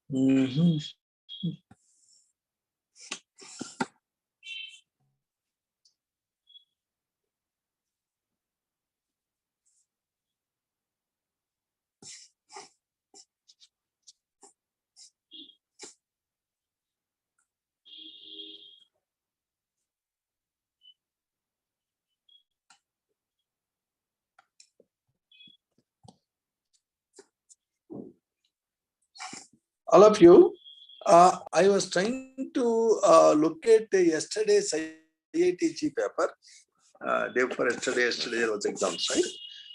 Mhm. All of you, I was trying to look at yesterday's IITG paper. Day before yesterday there was exams, right?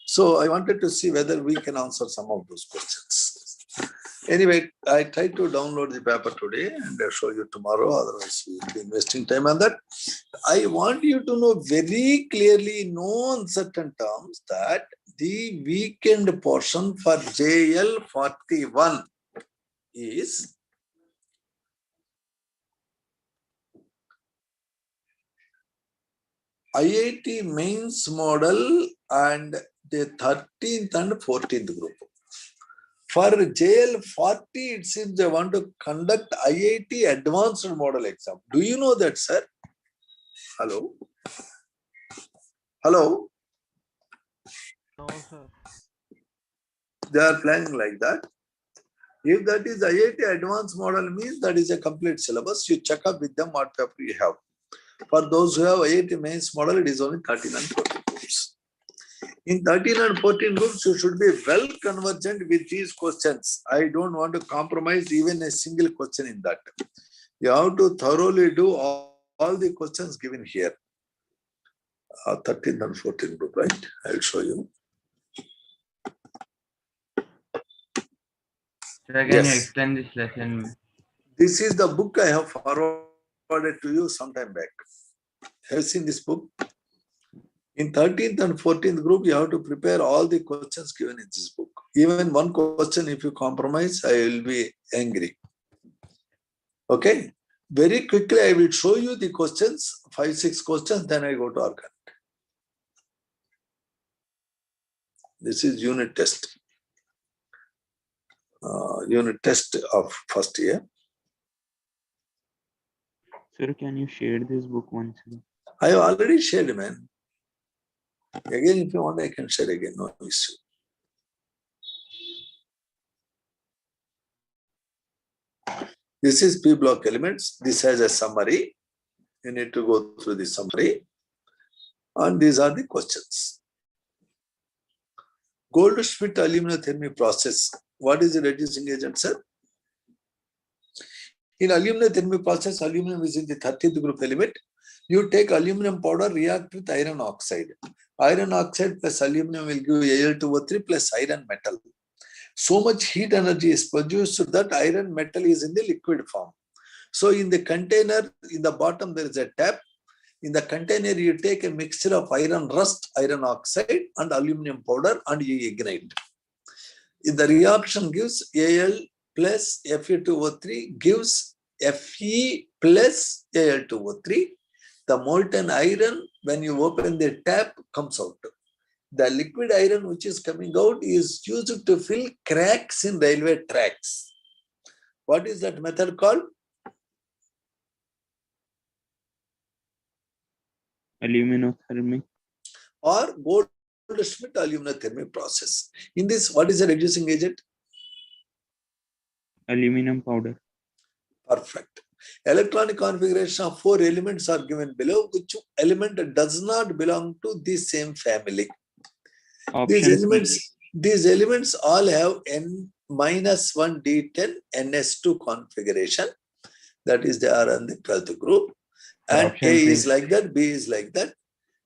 So I wanted to see whether we can answer some of those questions. Anyway, I tried to download the paper today and I'll show you tomorrow. Otherwise, we'll be investing time on that. I want you to know very clearly, no uncertain terms, that the weekend portion for JL 41 is IIT mains model and the 13th and 14th group. For JL 40, it seems they want to conduct IIT advanced model exam. Do you know that, sir? Hello? Hello? No, sir. They are planning like that. If that is IIT advanced model, means that is a complete syllabus. You check up with them what paper you have. For those who have IIT mains model, it is only 13 and 14 groups. In 13 and 14 groups, you should be well conversant with these questions. I don't want to compromise even a single question in that. You have to thoroughly do all the questions given here. 13 and 14 group, right? I'll show you. Sir, can you explain this lesson? This is the book I have forwarded to you sometime back. Have you seen this book? In 13th and 14th group, you have to prepare all the questions given in this book. Even one question, if you compromise, I will be angry. Okay? Very quickly, I will show you the questions, 5-6 questions, then I go to organic. This is unit test. Unit test of first year. Sir, can you share this book once again? I have already shared, man. Again, if you want, I can share again, no issue. This is P block elements. This has a summary. You need to go through the summary. And these are the questions. Goldschmidt aluminothermy process. What is the reducing agent, sir? In aluminothermy process, aluminum is in the 30th group element. You take aluminum powder, react with iron oxide. Iron oxide plus aluminum will give Al2O3 plus iron metal. So much heat energy is produced that iron metal is in the liquid form. So in the container, in the bottom, there is a tap. In the container, you take a mixture of iron rust, iron oxide, and aluminum powder, and you ignite. If the reaction gives Al plus Fe2O3 gives Fe plus Al2O3. The molten iron, when you open the tap, comes out. The liquid iron which is coming out is used to fill cracks in railway tracks. What is that method called? Aluminothermy. Or Goldschmidt aluminothermy process. In this, what is the reducing agent? Aluminum powder. Perfect. Electronic configuration of 4 elements are given below, which element does not belong to the same family. These elements all have N-1 D10 NS2 configuration. That is, they are on the 12th group. And A is like that, B is like that.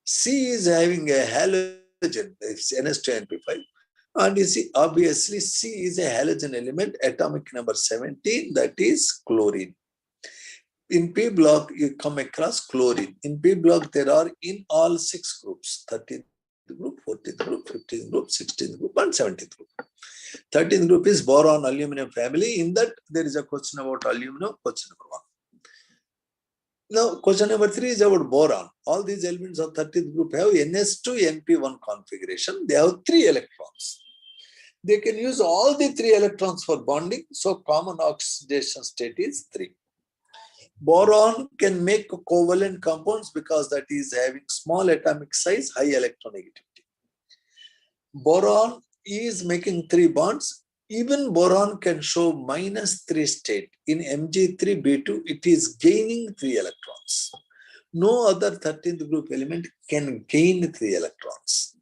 C is having a halogen, it's NS2NP5. And you see, obviously, C is a halogen element, atomic number 17, that is chlorine. In P block, you come across chlorine. In P block, there are in all 6 groups, 13th group, 14th group, 15th group, 16th group, and 17th group. 13th group is boron aluminum family. In that, there is a question about aluminum, question number 1. Now, question number 3 is about boron. All these elements of 13th group have NS2 NP1 configuration. They have 3 electrons. They can use all the 3 electrons for bonding. So common oxidation state is 3. Boron can make covalent compounds because that is having small atomic size, high electronegativity. Boron is making 3 bonds. Even boron can show -3 state. In Mg3b2, it is gaining 3 electrons. No other 13th group element can gain 3 electrons.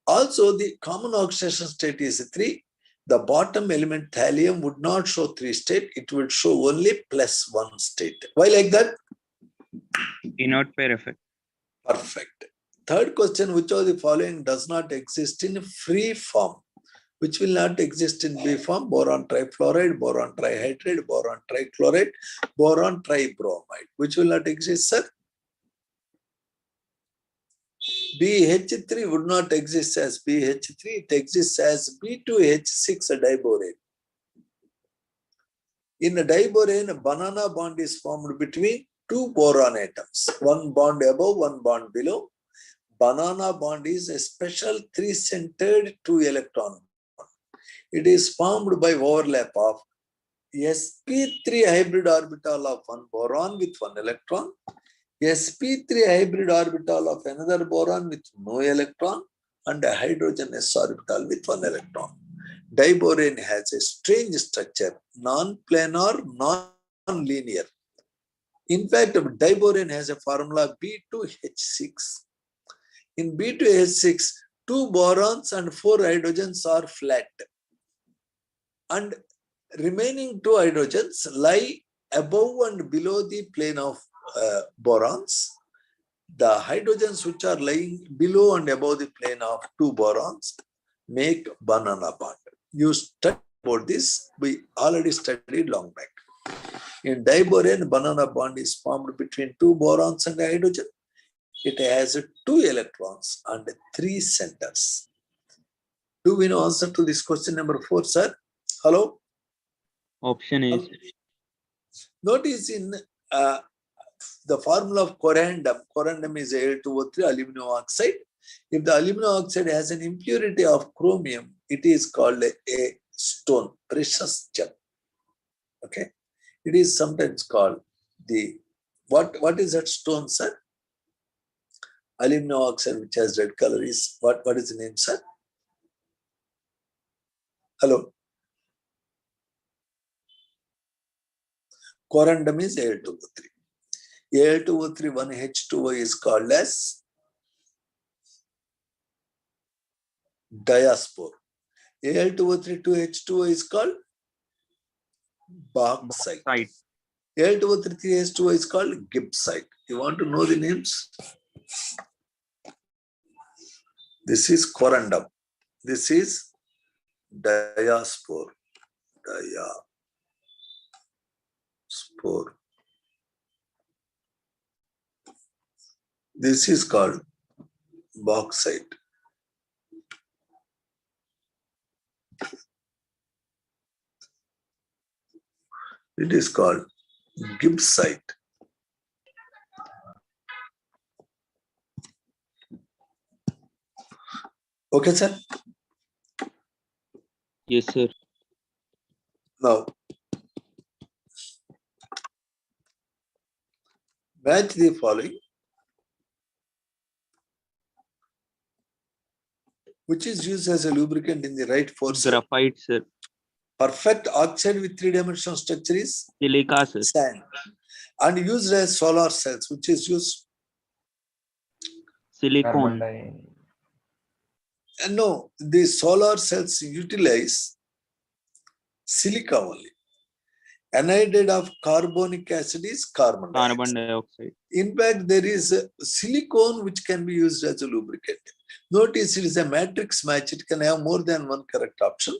Also, the common oxidation state is 3. The bottom element thallium would not show 3 state. It would show only +1 state. Why like that? Inert pair effect. Perfect. Third question, which of the following does not exist in free form? Which will not exist in B form? Boron trifluoride, boron trihydrate, boron trichloride, boron tribromide. Which will not exist, sir? BH3 would not exist as BH3. It exists as B2H6 diborane. In a diborane, a banana bond is formed between 2 boron atoms. 1 bond above, 1 bond below. Banana bond is a special 3-centered 2-electron bond. It is formed by overlap of sp3 hybrid orbital of 1 boron with 1 electron, sp3 hybrid orbital of another boron with no electron, and a hydrogen s orbital with 1 electron. Diborane has a strange structure, non-planar, non-linear. In fact, diborane has a formula B2H6. In B2H6, 2 borons and 4 hydrogens are flat. And remaining 2 hydrogens lie above and below the plane of borons. The hydrogens which are lying below and above the plane of 2 borons make banana bond. You studied about this, we already studied long back. In diborane, banana bond is formed between 2 borons and a hydrogen. It has 2 electrons and 3 centers. Do we know answer to this question number 4, sir? Hello? Option is. Notice in the formula of corundum is Al2O3 aluminum oxide. If the aluminum oxide has an impurity of chromium, it is called a stone, precious gem. Okay? It is sometimes called the, what is that stone, sir? Aluminum oxide which has red color is, what is the name, sir? Hello? Corundum is Al2O3. Al2O3 1H2O is called as diaspore. Al2O3 2H2O is called bauxite. Al2O3 3H2O is called gibbsite. You want to know the names? This is corundum. This is diaspore. Diaspore. This is called bauxite. It is called gibbsite. Okay, sir? Yes, sir. Now, match the following. Which is used as a lubricant in the right force? Graphite, sir. Perfect. Oxide with 3-dimensional structure is? Silica, sir. Sand. And used as solar cells, which is used? Silicone. No, the solar cells utilize silica only. Anhydride of carbonic acid is carbon dioxide. In fact, there is a silicone which can be used as a lubricant. Notice it is a matrix match. It can have more than one correct option.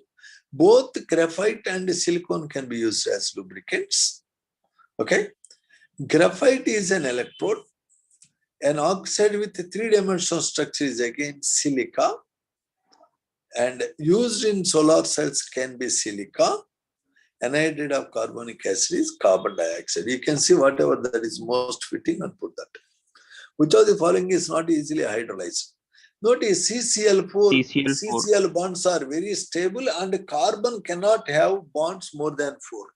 Both graphite and silicone can be used as lubricants. Okay. Graphite is an electrode. An oxide with a 3-dimensional structure is again silica. And used in solar cells can be silica. Anhydride of carbonic acid is carbon dioxide. You can see whatever that is most fitting and put that. Which of the following is not easily hydrolyzed? Notice CCl4, CCl4. CCl bonds are very stable and carbon cannot have bonds more than 4.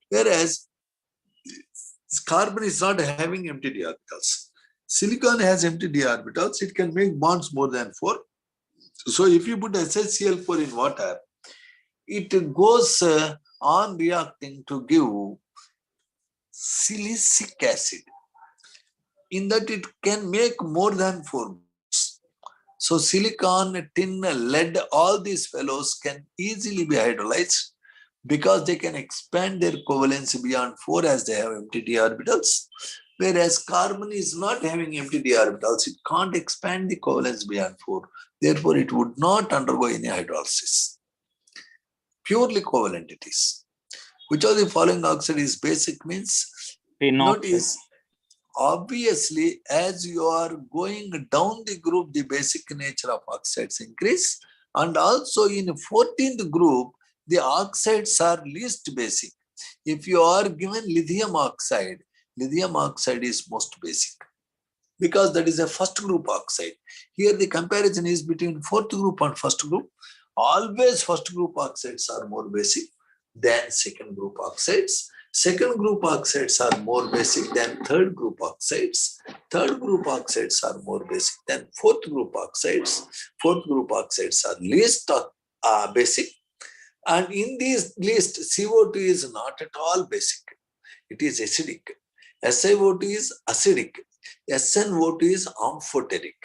Whereas carbon is not having empty d orbitals. Silicon has empty d orbitals, it can make bonds more than 4. So if you put SiCl4 in water, it goes on reacting to give silicic acid. In that it can make more than 4 bonds. So silicon, tin, lead, all these fellows can easily be hydrolyzed because they can expand their covalence beyond 4 as they have empty d orbitals. Whereas carbon is not having empty d orbitals, it can't expand the covalence beyond 4. Therefore, it would not undergo any hydrolysis. Purely covalent it is. Which of the following oxide is basic means? Tin oxide. Notice, obviously, as you are going down the group, the basic nature of oxides increase. And also in 14th group, the oxides are least basic. If you are given lithium oxide is most basic because that is a first group oxide. Here the comparison is between 4th group and first group. Always first group oxides are more basic than second group oxides. Second group oxides are more basic than third group oxides. Third group oxides are more basic than fourth group oxides. Fourth group oxides are least basic. And in this list, CO2 is not at all basic. It is acidic. SiO2 is acidic. SnO2 is amphoteric.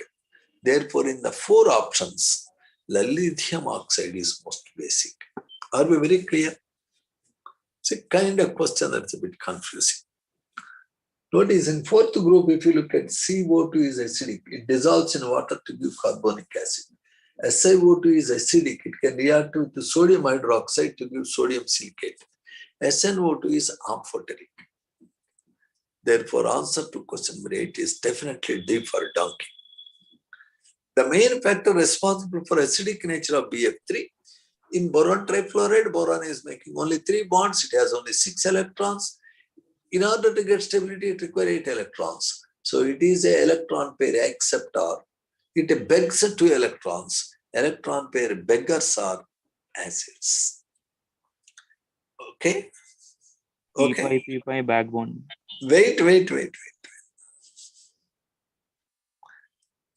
Therefore, in the 4 options, the lithium oxide is most basic. Are we very clear? It's a kind of question that's a bit confusing. Notice in 4th group, if you look at CO2 is acidic, it dissolves in water to give carbonic acid. SiO2 is acidic, it can react with the sodium hydroxide to give sodium silicate. SnO2 is amphoteric. Therefore, answer to question number 8 is definitely D for donkey. The main factor responsible for acidic nature of BF3, in boron trifluoride, boron is making only 3 bonds, it has only 6 electrons. In order to get stability, it requires 8 electrons. So it is an electron pair acceptor. It begs 2 electrons. Electron pair beggars are acids. Okay? Okay. P5 backbone. Wait.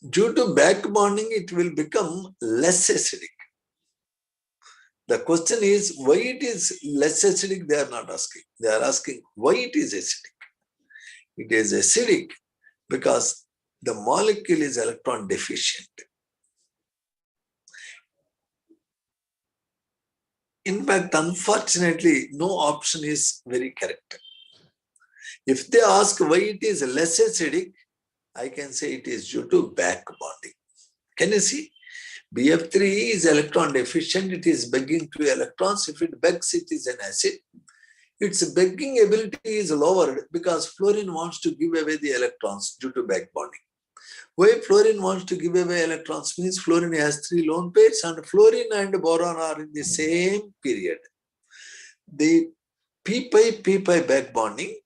Due to back bonding, it will become less acidic. The question is why it is less acidic, they are not asking. They are asking why it is acidic. It is acidic because the molecule is electron deficient. In fact, unfortunately, no option is very correct. If they ask why it is less acidic, I can say it is due to back bonding. Can you see? BF3 is electron deficient, it is begging 2 electrons. If it begs, it is an acid. Its begging ability is lowered because fluorine wants to give away the electrons due to back bonding. Why fluorine wants to give away electrons means fluorine has 3 lone pairs and fluorine and boron are in the same period. The p-pi back bonding,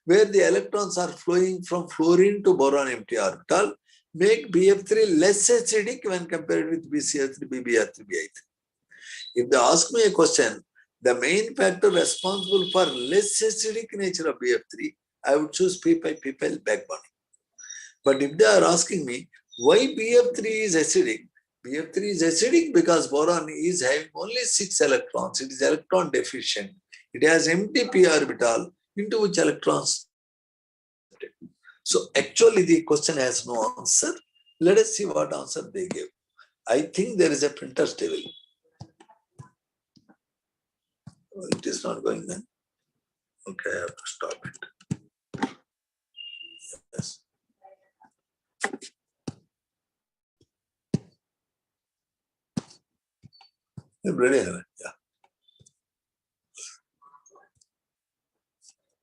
where the electrons are flowing from fluorine to boron empty orbital, make BF3 less acidic when compared with BCl3, BBr3, BI3. If they ask me a question, the main factor responsible for less acidic nature of BF3, I would choose p-pi back bonding. But if they are asking me why BF3 is acidic, BF3 is acidic because boron is having only 6 electrons. It is electron deficient. It has empty p orbital into which electrons. So actually the question has no answer. Let us see what answer they gave. I think there is a printer's table. It is not going then. Okay, I have to stop it. Yes. Everybody have it. Yeah.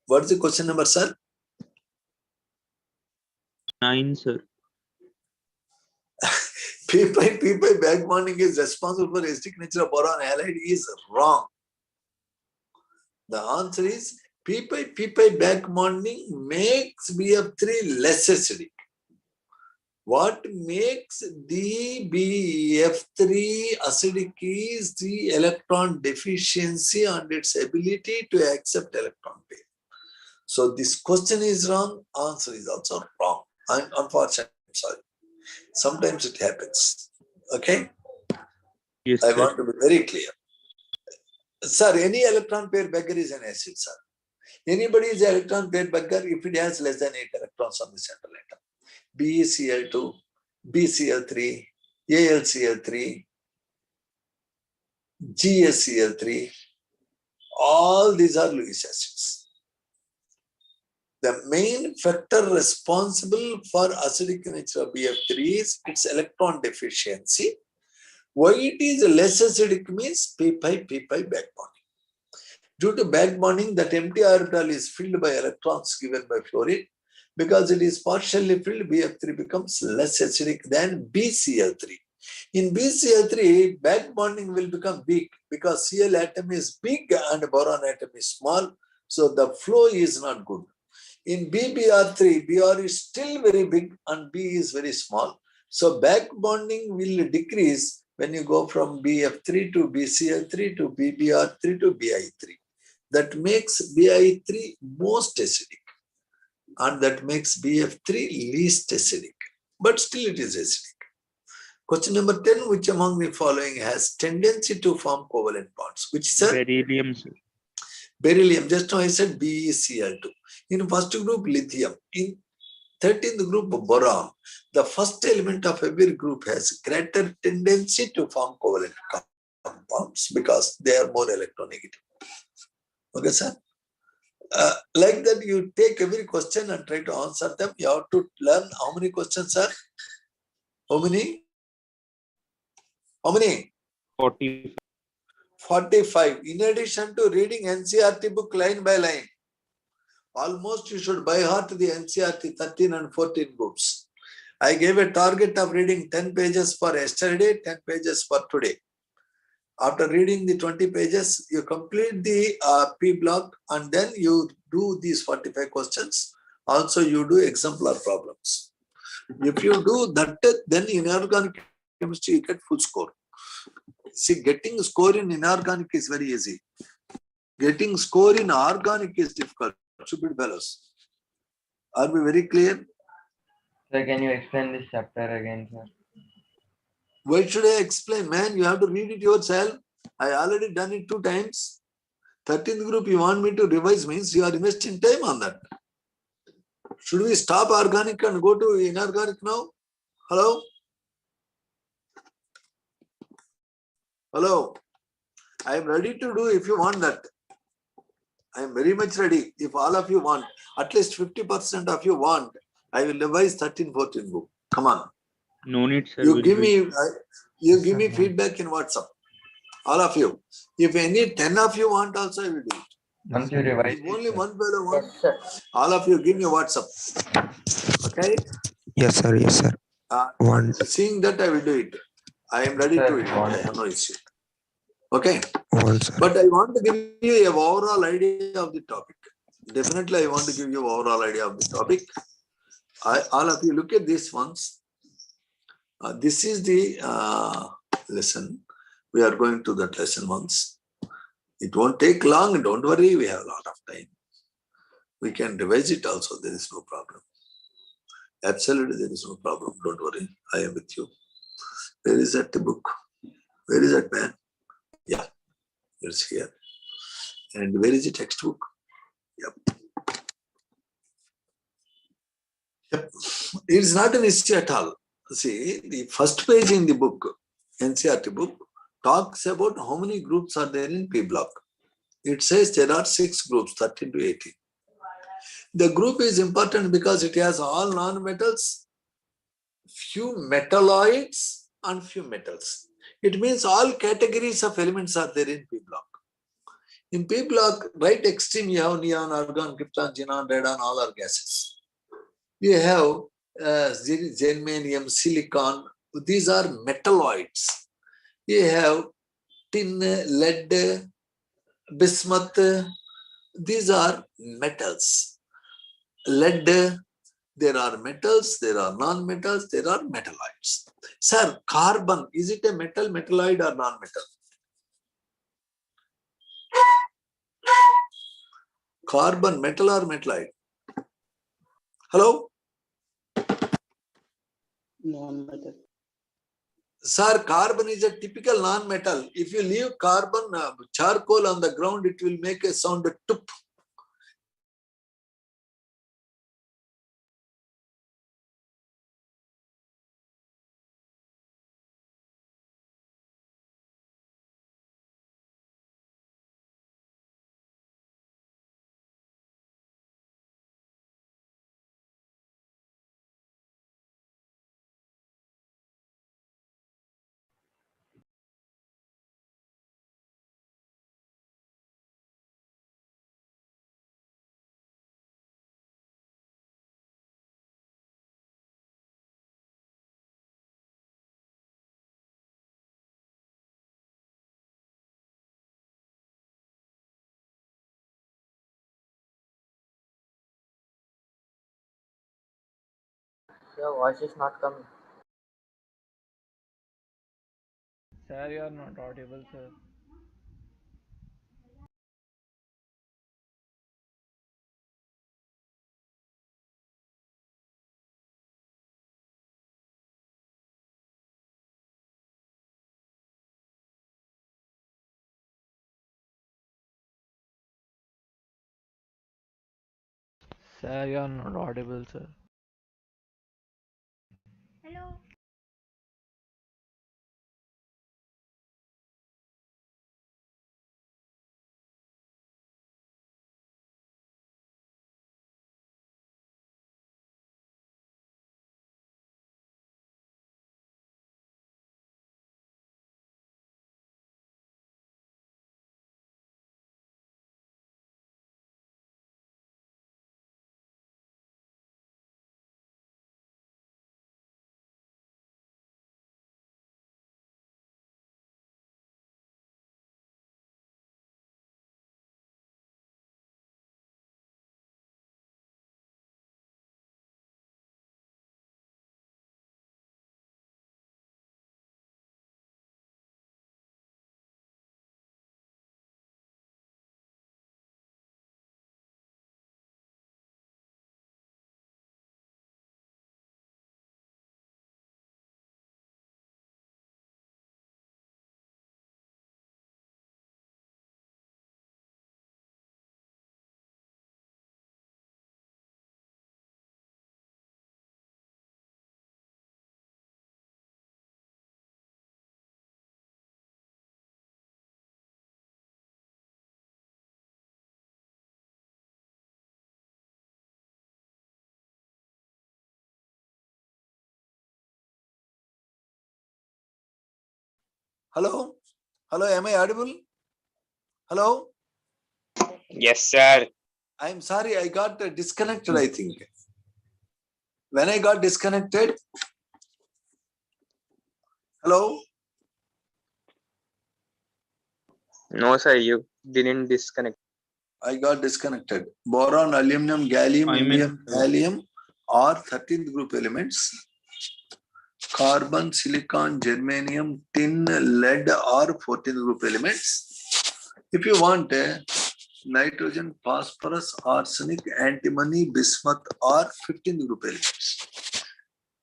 What is the question number, sir? 9, sir. P-pi back bonding is responsible for acidic nature of boron halide is wrong. The answer is p-pi back bonding makes BF3 less acidic. What makes DBF3 acidic is the electron deficiency and its ability to accept electron pair. So this question is wrong, answer is also wrong. Unfortunately, I'm sorry. Sometimes it happens. Okay? Yes, I sir. want to be very clear. Sir, any electron pair beggar is an acid, sir. Anybody is an electron pair beggar if it has less than 8 electrons on the central atom. BeCl2, BCl3, AlCl3, GSCl3, all these are Lewis acids. The main factor responsible for acidic nature of BF3 is its electron deficiency. Why it is less acidic means p-pi back bonding. Due to back bonding, that empty orbital is filled by electrons given by fluorine. Because it is partially filled, BF3 becomes less acidic than BCl3. In BCl3, back bonding will become weak because Cl atom is big and boron atom is small, so the flow is not good. In BBr3, Br is still very big and B is very small, so back bonding will decrease when you go from BF3 to BCl3 to BBr3 to Bi3. That makes Bi3 most acidic and that makes BF3 least acidic, but still it is acidic. Question number 10, which among the following has tendency to form covalent bonds? Which is Beryllium, sir. Beryllium. Just now I said BeCl2. In first group, lithium. In 13th group, boron. The first element of every group has greater tendency to form covalent compounds because they are more electronegative. Okay, sir? Like that, you take every question and try to answer them. You have to learn how many questions, sir? How many? How many? 45. 45. In addition to reading NCERT book line by line, almost you should by heart the NCERT 13 and 14 books. I gave a target of reading 10 pages for yesterday, 10 pages for today. After reading the 20 pages, you complete the P block and then you do these 45 questions. Also, you do exemplar problems. If you do that, then in inorganic chemistry, you get full score. See, getting score in inorganic is very easy. Getting score in organic is difficult. Stupid fellows. Are we very clear? Sir, can you explain this chapter again, sir? Why should I explain? Man, you have to read it yourself. I already done it 2 times. 13th group, you want me to revise means you are investing time on that. Should we stop organic and go to inorganic now? Hello? Hello? I am ready to do if you want that. I am very much ready. If all of you want, at least 50% of you want, I will revise 13, 14 book. Come on. No need, sir. You We'll give wait. me feedback in WhatsApp. All of you. If any 10 of you want also, I will do it. Once you revise If only it, sir. one fellow wants, Yes, sir. all of you give me WhatsApp. Okay? Yes, sir. Yes, sir. Seeing that, I will do it. I am ready Sir, to do it. want. I have no issue. Okay? Sir. But I want to give you an overall idea of the topic. Definitely, I want to give you an overall idea of the topic. All of you look at these ones. This is the lesson. We are going to that lesson once. It won't take long. Don't worry. We have a lot of time. We can revise it also. There is no problem. Absolutely, there is no problem. Don't worry. I am with you. Where is that book? Where is that man? Yeah, it's here. And where is the textbook? Yep. It is not an issue at all. See, the first page in the book, NCERT book, talks about how many groups are there in P block. It says there are 6 groups, 13 to 18. The group is important because it has all non-metals, few metalloids, and few metals. It means all categories of elements are there in P block. In P block, right extreme, you have neon, argon, krypton, xenon, radon, all are gases. You have germanium, silicon. These are metalloids. You have tin, lead, bismuth. These are metals. Lead, There are metals, there are non-metals, there are metalloids. Sir, carbon, is it a metal, metalloid or non-metal? Carbon, metal or metalloid? Hello? Non-metal. Sir, carbon is a typical non-metal. If you leave carbon charcoal on the ground, it will make a sound tup. Your voice is not coming. Sir, you are not audible, sir. Sir, you are not audible, sir. Hello. Hello? Hello, am I audible? Hello? Yes, sir. I'm sorry, I got disconnected, I think. When I got disconnected, hello? No, sir, you didn't disconnect. I got disconnected. Boron, aluminum, gallium, 5 indium, minutes. thallium are 13th group elements. Carbon, silicon, germanium, tin, lead are 14th group elements. If you want nitrogen, phosphorus, arsenic, antimony, bismuth are 15th group elements.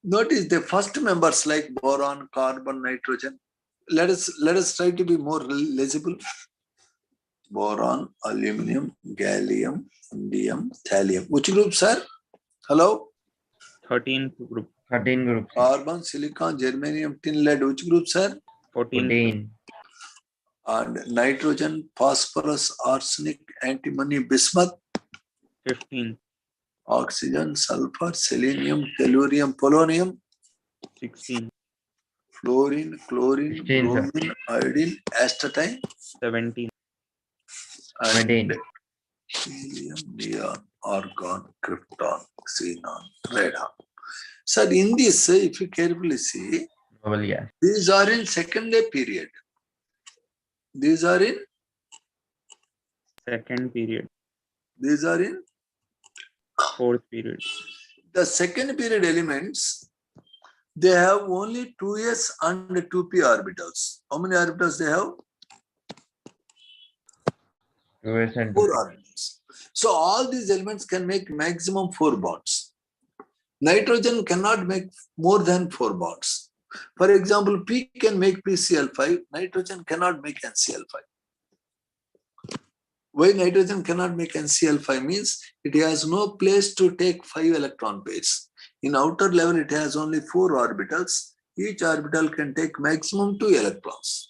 Notice the first members like boron, carbon, nitrogen. Let us try to be more legible. Boron, aluminum, gallium, indium, thallium. Which group, sir? Hello? 13th group. 13 groups. Carbon, silicon, germanium, tin, lead. Which group, sir? 14th. 14. And nitrogen, phosphorus, arsenic, antimony, bismuth, 15th. oxygen, sulfur, selenium, tellurium, polonium, 16th. fluorine, chlorine, 16, sir. bromine, iodine, astatine, 17th. and 17. helium, neon, argon, krypton, xenon, radon. So in this, if you carefully see, Noble gas. these are in second day period. These are in, Second period. these are in, 4th period. The second period elements, they have only 2s and 2p orbitals. How many orbitals they have? 2s and 4 2p. orbitals. So all these elements can make maximum 4 bonds. Nitrogen cannot make more than 4 bonds. For example, P can make PCl5, nitrogen cannot make NCl5. Why nitrogen cannot make NCl5 means it has no place to take 5 electron pairs. In outer level, it has only 4 orbitals. Each orbital can take maximum 2 electrons.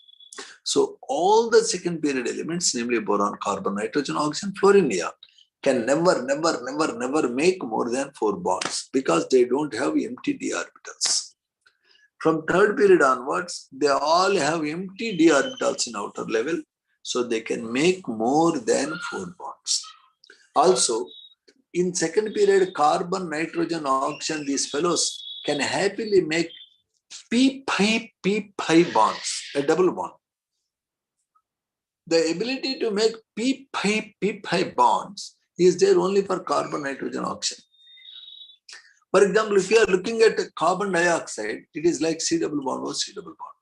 So all the second period elements, namely boron, carbon, nitrogen, oxygen, fluorine, neon, can never make more than 4 bonds because they don't have empty d orbitals. From third period onwards, they all have empty d orbitals in outer level, so they can make more than 4 bonds. Also, in second period, carbon, nitrogen, oxygen, these fellows can happily make p-pi bonds, a double bond. The ability to make p-pi bonds is there only for carbon, nitrogen, oxygen. For example, if you are looking at carbon dioxide, it is like C double bond or C double bond.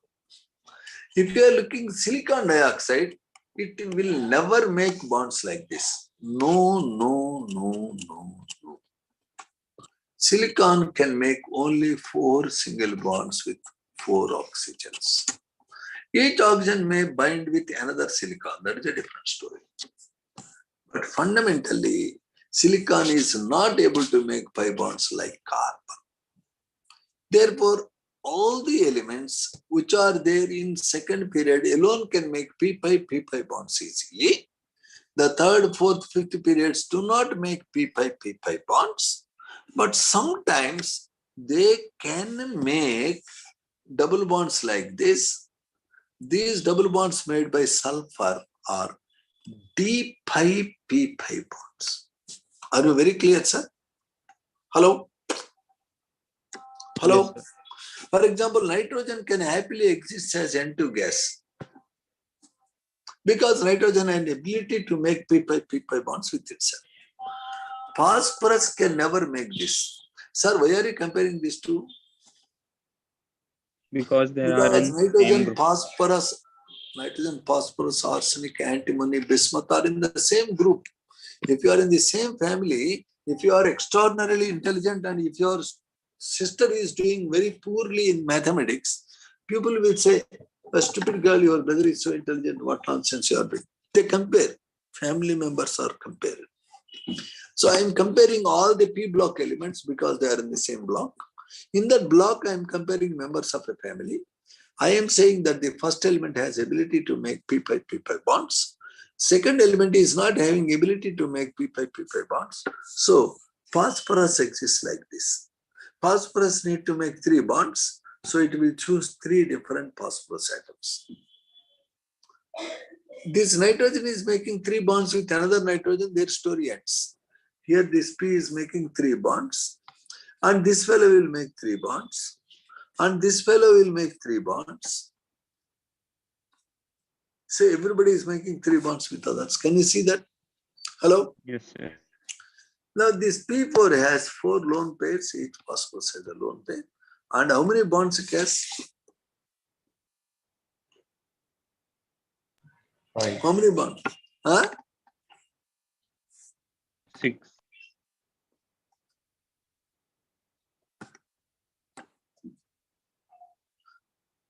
If you are looking silicon dioxide, it will never make bonds like this. No. Silicon can make only 4 single bonds with 4 oxygens. Each oxygen may bind with another silicon. That is a different story. But fundamentally, silicon is not able to make pi bonds like carbon. Therefore, all the elements which are there in second period alone can make p-pi bonds easily. The third, fourth, fifth periods do not make p-pi bonds, but sometimes they can make double bonds like this. These double bonds made by sulfur are d-pi bonds. Are you very clear, sir? Hello? Hello? Yes, sir. For example, nitrogen can happily exist as N2 gas because nitrogen has the ability to make p-pi bonds with itself. Phosphorus can never make this. Sir, why are you comparing these two? Because they are Because in same group. nitrogen, phosphorus, arsenic, antimony, bismuth are in the same group. If you are in the same family, if you are extraordinarily intelligent and if your sister is doing very poorly in mathematics, people will say, a stupid girl, your brother is so intelligent, what nonsense you are doing. They compare. Family members are compared. So I am comparing all the P block elements because they are in the same block. In that block, I am comparing members of a family. I am saying that the first element has ability to make p-pi bonds. Second element is not having ability to make p-pi bonds. So phosphorus exists like this. Phosphorus need to make 3 bonds. So it will choose 3 different phosphorus atoms. This nitrogen is making 3 bonds with another nitrogen, their story ends. Here this P is making 3 bonds. And this fellow will make 3 bonds. And this fellow will make 3 bonds. So everybody is making 3 bonds with others. Can you see that? Hello? Yes, sir. Now this P4 has 4 lone pairs. Each phosphorus has a lone pair. And how many bonds it has? 5. How many bonds? Huh? 6.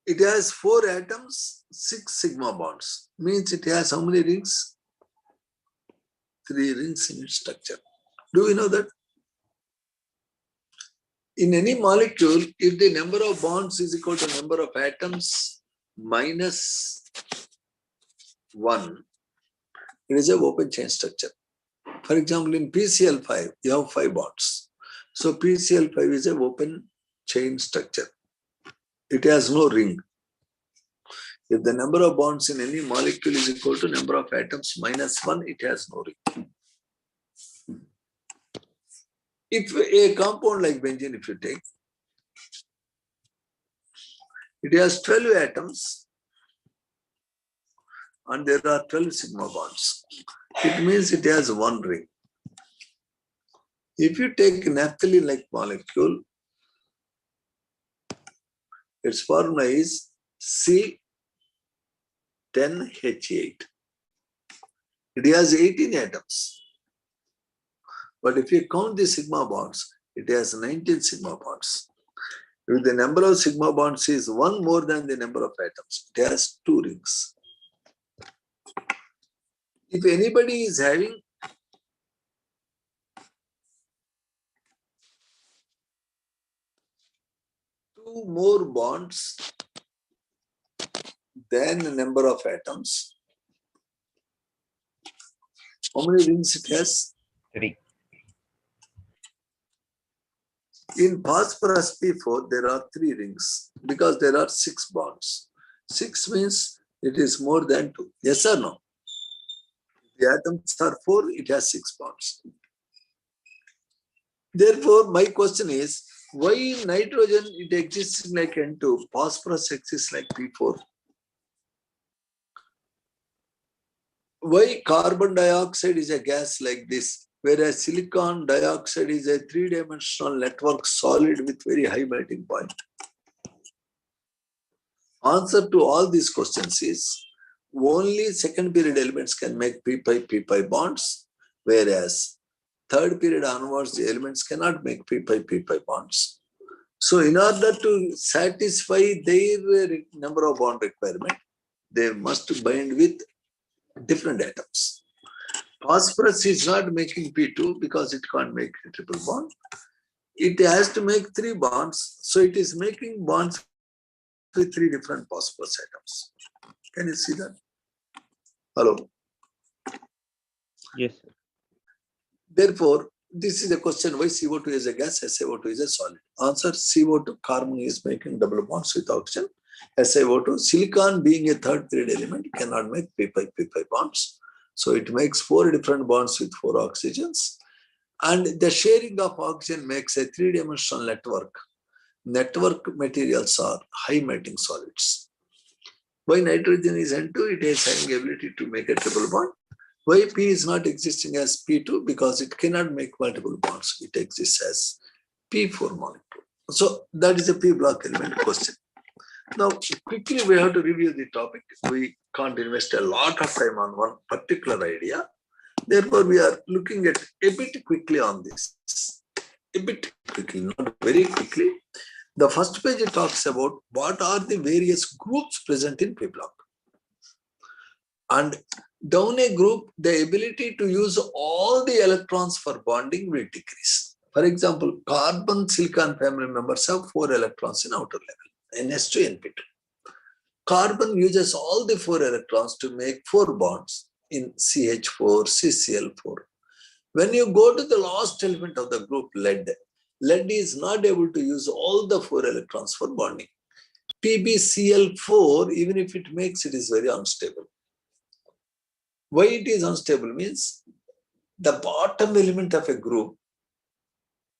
It has 4 atoms, 6 sigma bonds. Means it has how many rings? 3 rings in its structure. Do you know that? In any molecule, if the number of bonds is equal to number of atoms minus 1, it is an open chain structure. For example, in PCl5, you have 5 bonds. So PCl5 is an open chain structure. It has no ring. If the number of bonds in any molecule is equal to number of atoms minus 1, it has no ring. If a compound like benzene, if you take, it has 12 atoms and there are 12 sigma bonds. It means it has 1 ring. If you take naphthalene-like molecule, its formula is C10H8. It has 18 atoms. But if you count the sigma bonds, it has 19 sigma bonds. If the number of sigma bonds is one more than the number of atoms, it has 2 rings. If anybody is having two more bonds than the number of atoms, how many rings it has? 3. In phosphorus P4, there are 3 rings because there are 6 bonds. 6 means it is more than 2. Yes or no? The atoms are 4, it has 6 bonds. Therefore, my question is, why in nitrogen it exists like N2, phosphorus exists like P4? Why carbon dioxide is a gas like this, whereas silicon dioxide is a 3-dimensional network solid with very high melting point? Answer to all these questions is, only second period elements can make p-pi bonds, whereas third period onwards, the elements cannot make p-pi bonds. So in order to satisfy their number of bond requirement, they must bind with different atoms. Phosphorus is not making P2 because it can't make a triple bond. It has to make 3 bonds. So it is making bonds with 3 different phosphorus atoms. Can you see that? Hello? Yes, sir. Therefore, this is a question, why CO2 is a gas, SiO2 is a solid. Answer, CO2, carbon is making double bonds with oxygen. SiO2, silicon being a third period element cannot make p-pi bonds. So it makes 4 different bonds with 4 oxygens. And the sharing of oxygen makes a 3-dimensional network. Network materials are high melting solids. Why nitrogen is N2? It has having ability to make a triple bond. Why P is not existing as P2? Because it cannot make multiple bonds. It exists as P4 molecule. So that is a P block element question. Now, quickly we have to review the topic. We can't invest a lot of time on one particular idea. Therefore, we are looking at a bit quickly on this. A bit quickly, not very quickly. The first page it talks about what are the various groups present in P block. And down a group, the ability to use all the electrons for bonding will decrease. For example, carbon silicon family members have 4 electrons in outer level, NS2, NP2. Carbon uses all the 4 electrons to make 4 bonds in CH4, CCl4. When you go to the last element of the group, lead is not able to use all the 4 electrons for bonding. PbCl4, even if it makes, it is very unstable. Why it is unstable means the bottom element of a group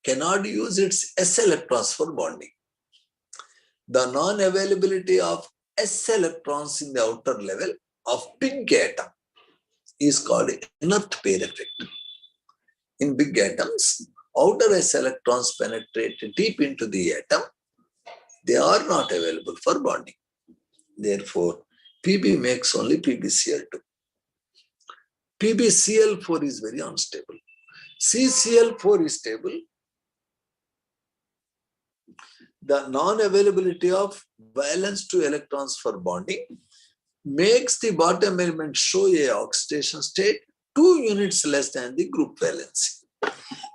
cannot use its s electrons for bonding. The non-availability of s electrons in the outer level of big atom is called inert pair effect. In big atoms, outer s electrons penetrate deep into the atom. They are not available for bonding. Therefore, Pb makes only PbCl2. PbCl4 is very unstable. CCl4 is stable. The non-availability of valence 2 electrons for bonding makes the bottom element show a oxidation state 2 units less than the group valency.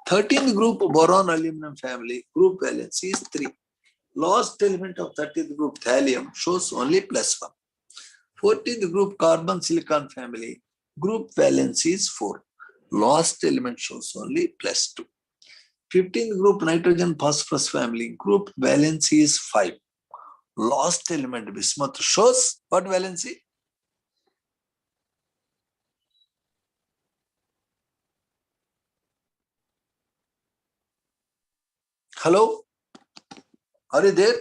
13th group boron aluminum family, group valency is 3. Last element of 30th group thallium shows only +1. 14th group carbon silicon family, group valency is 4. Last element shows only +2. 15th group nitrogen phosphorus family, group valency is 5. Last element bismuth shows what valency? Hello? Are you there?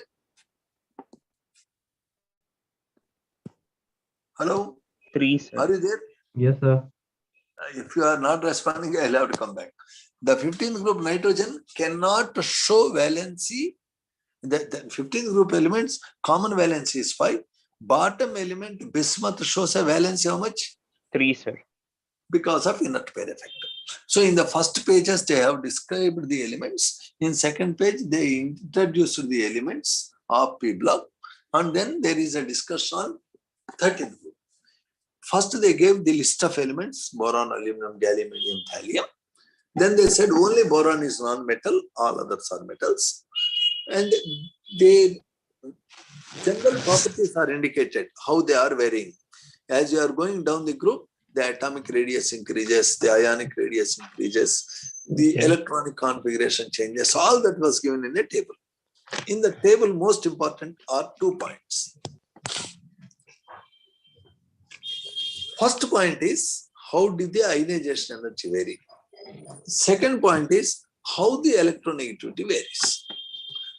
Hello? 3, sir. Are you there? Yes, sir. If you are not responding, I'll have to come back. The 15th group nitrogen cannot show valency. The 15th group elements, common valency is 5. Bottom element bismuth shows a valency how much? 3, sir. Because of inert pair effect. So in the first pages, they have described the elements. In second page, they introduced the elements of P block. And then there is a discussion on 13th group. First, they gave the list of elements, boron, aluminum, gallium, indium, thallium. Then they said only boron is non-metal, all others are metals. And their general properties are indicated, how they are varying. As you are going down the group, the atomic radius increases, the ionic radius increases, the electronic configuration changes, all that was given in a table. In the table, most important are 2 points. First point is, how did the ionization energy vary? Second point is, how the electronegativity varies.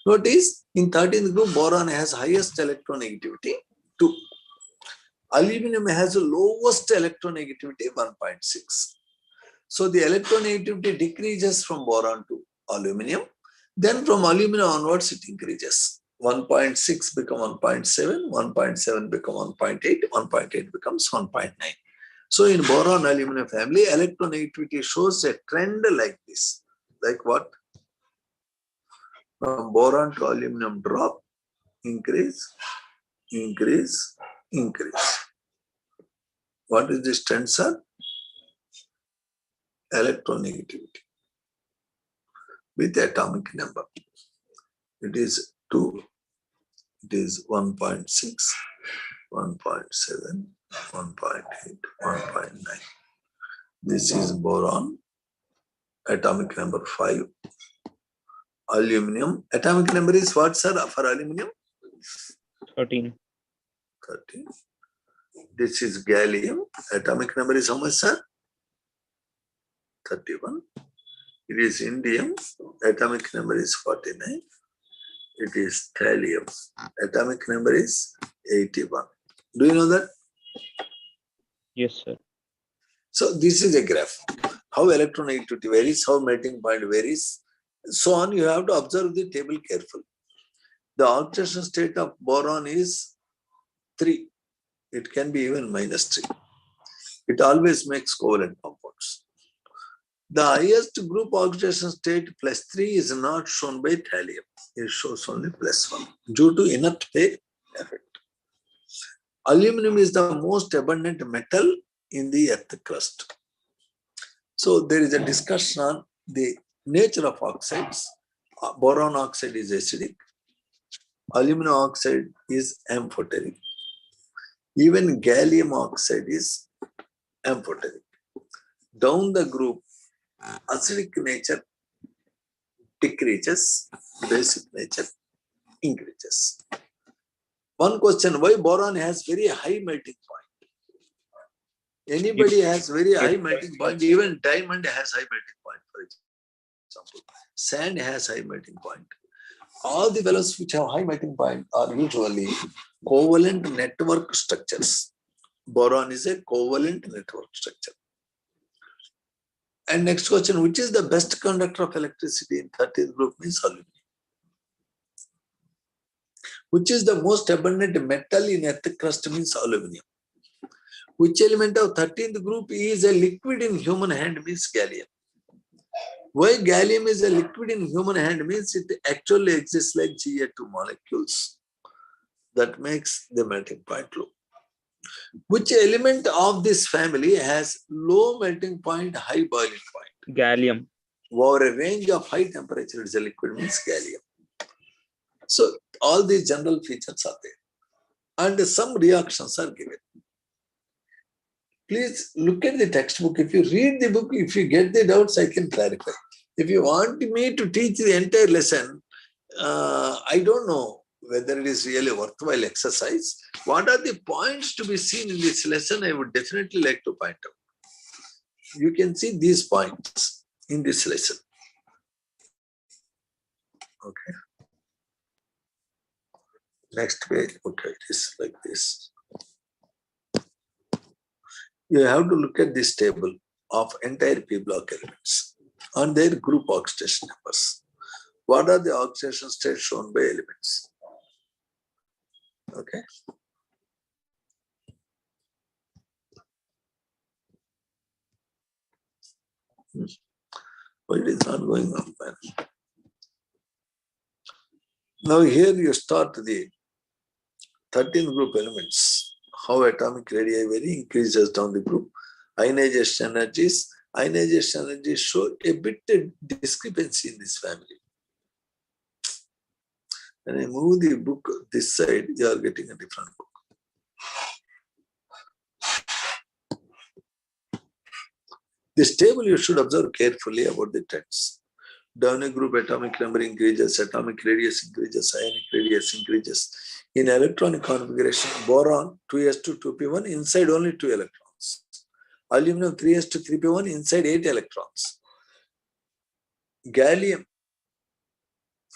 Notice, in 13th group, boron has highest electronegativity, 2. Aluminum has the lowest electronegativity, 1.6. So the electronegativity decreases from boron to aluminum. Then from aluminum onwards, it increases. 1.6 become 1.7, 1.7 become 1.8, 1.8 becomes 1.9. So in boron aluminum family, electronegativity shows a trend like this. Like what? From boron to aluminum drop, increase, increase, increase. What is this trend, sir? Electronegativity with atomic number. It is 2, it is 1.6, 1.7, 1.8, 1.9. This is boron, atomic number 5. Aluminum, atomic number is what, sir, for aluminum? 13. 13. This is gallium, atomic number is how much, sir? 31. It is indium, atomic number is 49. It is thallium, atomic number is 81. Do you know that? Yes, sir. So this is a graph. How electronegativity varies, how melting point varies, so on. You have to observe the table carefully. The oxidation state of boron is 3. It can be even -3. It always makes covalent compounds. The highest group oxidation state +3 is not shown by thallium. It shows only +1 due to inert pair effect. Aluminum is the most abundant metal in the earth crust. So there is a discussion on the nature of oxides. Boron oxide is acidic. Aluminum oxide is amphoteric. Even gallium oxide is amphoteric. Down the group, acidic nature decreases, basic nature increases. One question, why boron has very high melting point? Anybody has very high melting point, even diamond has high melting point, for example. Sand has high melting point. All the fellows which have high melting point are usually covalent network structures. Boron is a covalent network structure. And next question, which is the best conductor of electricity in 13th group means aluminum. Which is the most abundant metal in earth crust means aluminum. Which element of 13th group is a liquid in human hand means gallium. Why gallium is a liquid in human hand means it actually exists like Ga2 molecules. That makes the melting point low. Which element of this family has low melting point, high boiling point? Gallium. Over a range of high temperature, it is a liquid means gallium. So all these general features are there. And some reactions are given. Please look at the textbook. If you read the book, if you get the doubts, I can clarify. If you want me to teach the entire lesson, I don't know whether it is really a worthwhile exercise. What are the points to be seen in this lesson? I would definitely like to point out. You can see these points in this lesson. Okay. Next page. Okay, it is like this. You have to look at this table of entire P block elements. and their group oxidation numbers. What are the oxidation states shown by elements? Okay. Why it is not going on, man? Now here you start the 13 group elements. How atomic radii vary increases down the group. Ionization energies show a bit discrepancy in this family. When I move the book this side, you are getting a different book. This table you should observe carefully about the trends. Down a group, atomic number increases, atomic radius increases, ionic radius increases. In electronic configuration, boron 2s2 2p1, inside only 2 electrons. Aluminum 3s2 3p1, inside 8 electrons. Gallium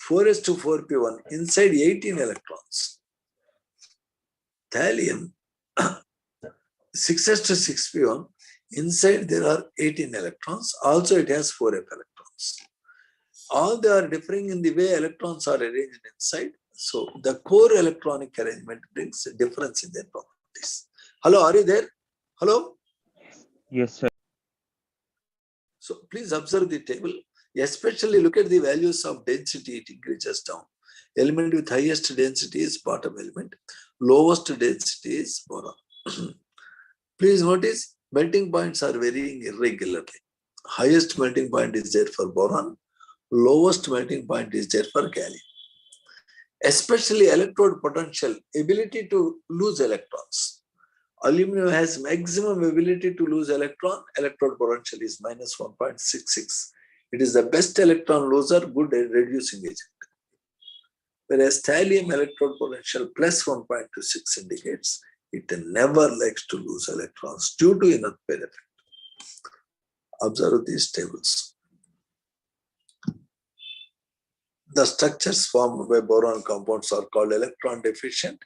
4s2 4p1, inside 18 electrons. Thallium 6s2 6p1, inside there are 18 electrons. Also it has 4f electrons. All they are differing in the way electrons are arranged inside. So the core electronic arrangement brings a difference in their properties. Hello, are you there? Hello? Yes, sir. So please observe the table. Especially look at the values of density, it increases down. Element with highest density is bottom element. Lowest density is boron. Please notice melting points are varying irregularly. Highest melting point is there for boron. Lowest melting point is there for gallium. Especially electrode potential, ability to lose electrons. Aluminum has maximum ability to lose electron. Electrode potential is minus 1.66. It is the best electron loser, good at reducing agent. Whereas thallium electrode potential plus 1.26 indicates it never likes to lose electrons due to inert pair effect. Observe these tables. The structures formed by boron compounds are called electron deficient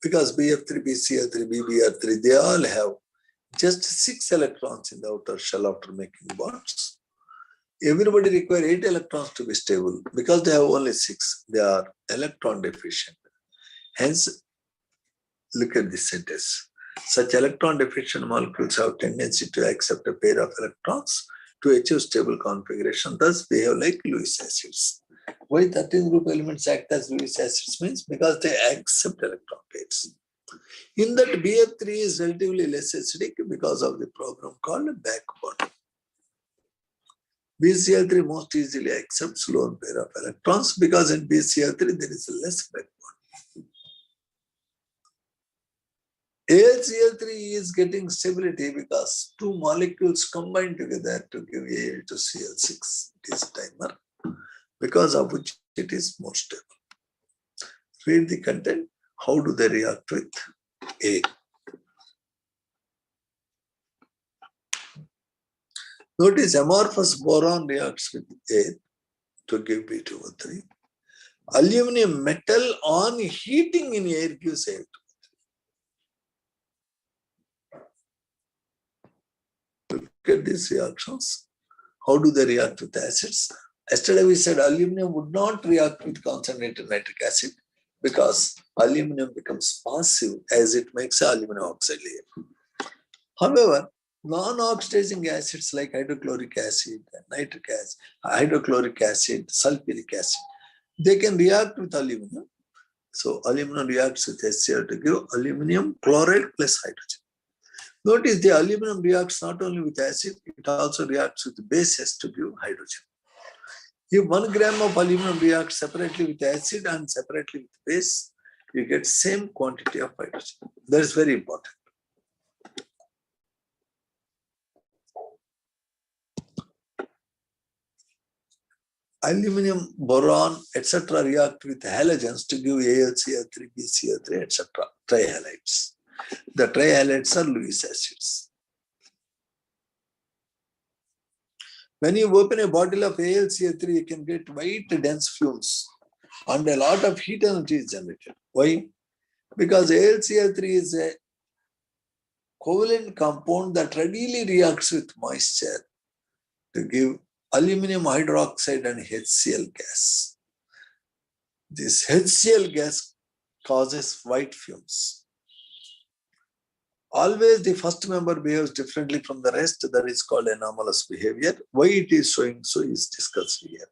because BF3, BCl3, BBr3, they all have just 6 electrons in the outer shell after making bonds. Everybody requires 8 electrons to be stable. Because they have only 6, they are electron deficient. Hence, look at this sentence. Such electron deficient molecules have tendency to accept a pair of electrons to achieve stable configuration, thus behave like Lewis acids. Why 13 group elements act as Lewis acids means because they accept electron pairs. In that, BF3 is relatively less acidic because of the program called back bond. BCl3 most easily accepts lone pair of electrons because in BCl3 there is less back bond. AlCl3 is getting stability because 2 molecules combine together to give Al to Cl6. It is dimer, because of which it is more stable. Read the content. How do they react with A? Notice amorphous boron reacts with A to give B2O3. Aluminum metal on heating in air gives A2O3. Look at these reactions. How do they react with acids? Yesterday we said aluminum would not react with concentrated nitric acid because aluminum becomes passive as it makes an aluminum oxide layer. However, non-oxidizing acids like hydrochloric acid, nitric acid, hydrochloric acid, sulfuric acid, they can react with aluminum. So aluminum reacts with HCl to give aluminum chloride plus hydrogen. Notice the aluminum reacts not only with acid, it also reacts with bases to give hydrogen. If 1 gram of aluminum reacts separately with acid and separately with base, you get same quantity of hydrogen. That is very important. Aluminum, boron, etc. react with halogens to give AlCl3, BCl3, etc. Trihalides. The trihalides are Lewis acids. When you open a bottle of AlCl3, you can get white dense fumes and a lot of heat energy is generated. Why? Because AlCl3 is a covalent compound that readily reacts with moisture to give aluminum hydroxide and HCl gas. This HCl gas causes white fumes. Always the first member behaves differently from the rest. That is called anomalous behavior. Why it is showing so is discussed here.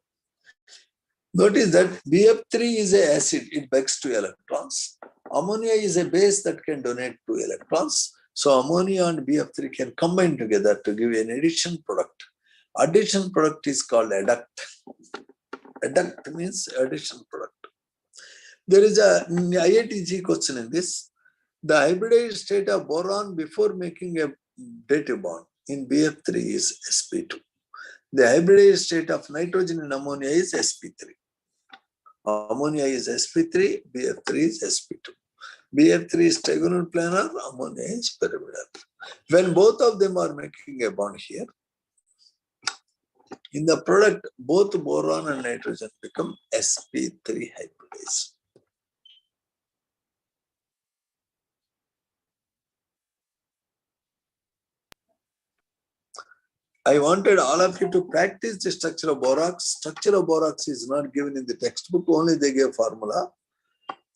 Notice that BF3 is an acid, it binds to electrons. Ammonia is a base that can donate 2 electrons. So ammonia and BF3 can combine together to give an addition product. Addition product is called adduct. Adduct means addition product. There is a IITG question in this. The hybridized state of boron before making a dative bond in BF3 is sp2. The hybridized state of nitrogen and ammonia is sp3. Ammonia is sp3, BF3 is sp2. BF3 is trigonal planar, ammonia is pyramidal. When both of them are making a bond here, in the product, both boron and nitrogen become sp3 hybridized. I wanted all of you to practice the structure of borax. Structure of borax is not given in the textbook, only they gave formula.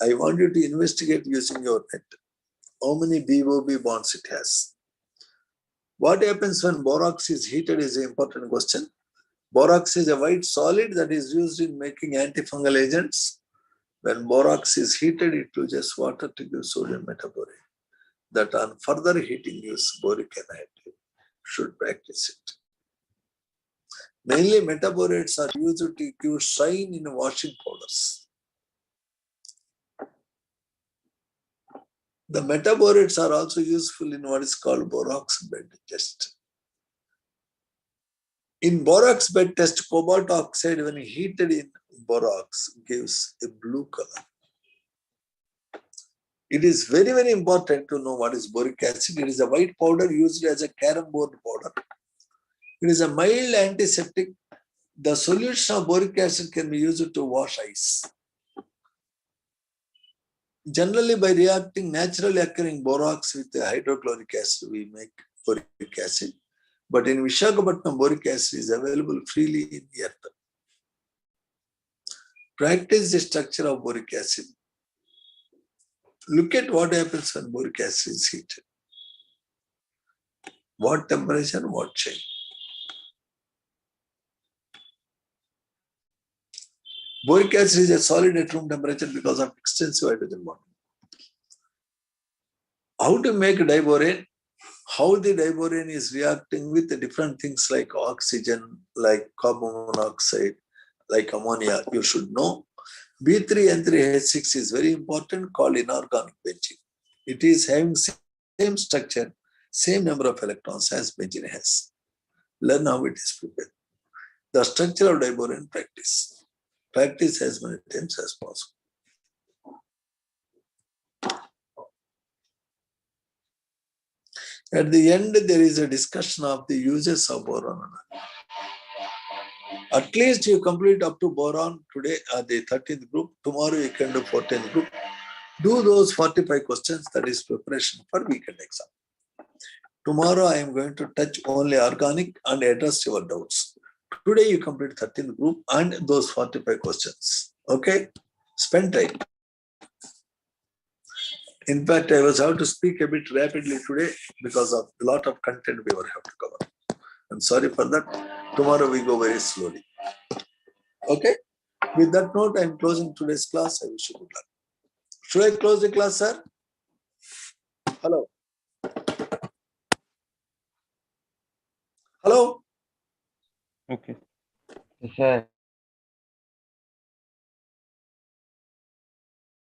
I want you to investigate using your net. How many BOB bonds it has? What happens when borax is heated is an important question. Borax is a white solid that is used in making antifungal agents. When borax is heated, it loses water to give sodium metaborate. That on further heating gives boric anhydride. Should practice it. Mainly metaborates are used to give shine in washing powders. The metaborates are also useful in what is called borax bed test. In borax bed test, cobalt oxide when heated in borax gives a blue color. It is very, very important to know what is boric acid. It is a white powder used as a carom board powder. It is a mild antiseptic. The solution of boric acid can be used to wash ice. Generally, by reacting naturally occurring borax with the hydrochloric acid, we make boric acid. But in Visakhapatnam, boric acid is available freely in the earth. Practice the structure of boric acid. Look at what happens when boric acid is heated. What temperature, what change. Boric acid is a solid at room temperature because of extensive hydrogen bonding. How to make diborane? How the diborane is reacting with the different things like oxygen, like carbon monoxide, like ammonia, you should know. B3N3H6 is very important, called inorganic benzene. It is having same structure, same number of electrons as benzene has. Learn how it is prepared. The structure of diborane practice. Practice as many times as possible. At the end, there is a discussion of the uses of boron. At least you complete up to boron today at the 13th group. Tomorrow you can do 14th group. Do those 45 questions, that is preparation for weekend exam. Tomorrow I am going to touch only organic and address your doubts. Today you complete 13th group and those 45 questions. Okay? Spend time. In fact, I was have to speak a bit rapidly today because of a lot of content we will have to cover. I'm sorry for that. Tomorrow we go very slowly. Okay? With that note, I'm closing today's class. I wish you good luck. Should I close the class, sir? Hello? Hello? Okay. Yes, sir.